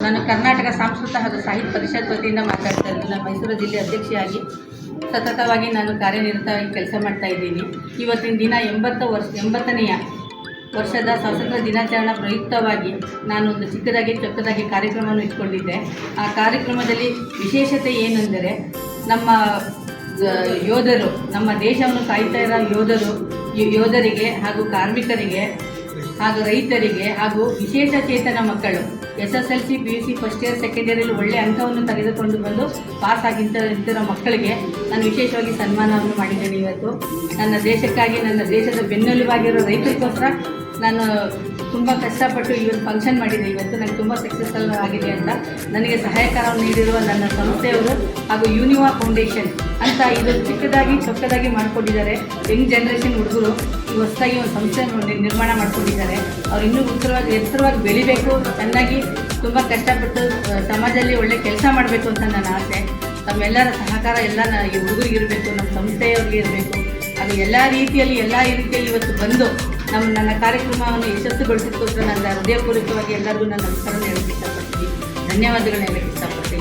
ನಾನು ಕರ್ನಾಟಕ ಸಾಂಸ್ಕೃತಿಕ ಹಾಗೂ ಸಾಹಿತ್ಯ ಪರಿಷತ್ ವತಿಯಿಂದ ಮಾತಾಡ್ತಾ ಇದ್ದೀನಿ. ನಾನು ಮೈಸೂರು ಜಿಲ್ಲೆ ಅಧ್ಯಕ್ಷೆಯಾಗಿ ಸತತವಾಗಿ ನಾನು ಕಾರ್ಯನಿರತವಾಗಿ ಕೆಲಸ ಮಾಡ್ತಾ ಇದ್ದೀನಿ. ಇವತ್ತಿನ ದಿನ 80ನೇ ವರ್ಷದ ಸ್ವಾತಂತ್ರ್ಯ ದಿನಾಚರಣೆ ಪ್ರಯುಕ್ತವಾಗಿ ನಾನು ಒಂದು ಚೊಕ್ಕದಾಗಿ ಕಾರ್ಯಕ್ರಮವನ್ನು ಇಟ್ಕೊಂಡಿದ್ದೆ. ಆ ಕಾರ್ಯಕ್ರಮದಲ್ಲಿ ವಿಶೇಷತೆ ಏನೆಂದರೆ ನಮ್ಮ ಯೋಧರು, ನಮ್ಮ ದೇಶವನ್ನು ಕಾಯ್ತಾ ಇರೋ ಯೋಧರಿಗೆ ಹಾಗೂ ಕಾರ್ಮಿಕರಿಗೆ ಹಾಗೂ ರೈತರಿಗೆ ಹಾಗೂ ವಿಶೇಷ ಚೇತನ ಮಕ್ಕಳು SSLC PUC first year second ಇಯರಲ್ಲಿ ಒಳ್ಳೆಯ ಅಂಕವನ್ನು ತೆಗೆದುಕೊಂಡು ಬಂದು ಪಾಸ್ ಆಗಿರೋ ಮಕ್ಕಳಿಗೆ ನಾನು ವಿಶೇಷವಾಗಿ ಸನ್ಮಾನವನ್ನು ಮಾಡಿದ್ದೇನೆ. ಇವತ್ತು ನನ್ನ ದೇಶಕ್ಕಾಗಿ, ನನ್ನ ದೇಶದ ಬೆನ್ನೆಲುಬಾಗಿರೋ ರೈತರಿಗೋಸ್ಕರ ನಾನು ತುಂಬ ಕಷ್ಟಪಟ್ಟು ಈ ಒಂದು ಫಂಕ್ಷನ್ ಮಾಡಿದೆ. ಇವತ್ತು ನನಗೆ ತುಂಬ ಸಕ್ಸಸ್ಫುಲ್ ಆಗಿದೆ ಅಂತ ನನಗೆ ಸಹಾಯಕರವನ್ನು ನೀಡಿರುವ ನನ್ನ ಸಂಸ್ಥೆಯವರು ಹಾಗೂ ಯೂನಿವಾ ಫೌಂಡೇಶನ್ ಅಂತ ಇದು ಚೊಕ್ಕದಾಗಿ ಮಾಡಿಕೊಂಡಿದ್ದಾರೆ. ಯಂಗ್ ಜನ್ರೇಷನ್ ಹುಡುಗರು ಈ ಹೊಸದಾಗಿ ಒಂದು ಸಂಸ್ಥೆಯನ್ನು ನಿರ್ಮಾಣ ಮಾಡ್ಕೊಂಡಿದ್ದಾರೆ. ಅವ್ರು ಇನ್ನೂ ಎತ್ತರವಾಗಿ ಬೆಳಿಬೇಕು, ಚೆನ್ನಾಗಿ ತುಂಬ ಕಷ್ಟಪಟ್ಟು ಸಮಾಜದಲ್ಲಿ ಒಳ್ಳೆ ಕೆಲಸ ಮಾಡಬೇಕು ಅಂತ ನನ್ನ ಆಸೆ. ತಮ್ಮೆಲ್ಲರ ಸಹಕಾರ ಎಲ್ಲ ಈ ಹುಡುಗರಿಗೆ ಇರಬೇಕು, ನಮ್ಮ ಸಂಸ್ಥೆಯವ್ರಿಗೆ ಇರಬೇಕು. ಅದು ಎಲ್ಲ ರೀತಿಯಲ್ಲಿ ಇವತ್ತು ಬಂದು ನನ್ನ ಕಾರ್ಯಕ್ರಮವನ್ನು ಯಶಸ್ಸುಗೊಳಿಸಿದ್ದಕ್ಕೋಸ್ಕರ ನನ್ನ ಹೃದಯಪೂರ್ವಕವಾಗಿ ಎಲ್ಲರಿಗೂ ನಾನು ನಮಸ್ಕಾರ ಹೇಳೋಕ್ಕೆ ಇಷ್ಟಪಡ್ತೀನಿ. ಧನ್ಯವಾದಗಳನ್ನ ಹೇಳೋಕ್ಕೆ ಇಷ್ಟಪಡ್ತೀನಿ.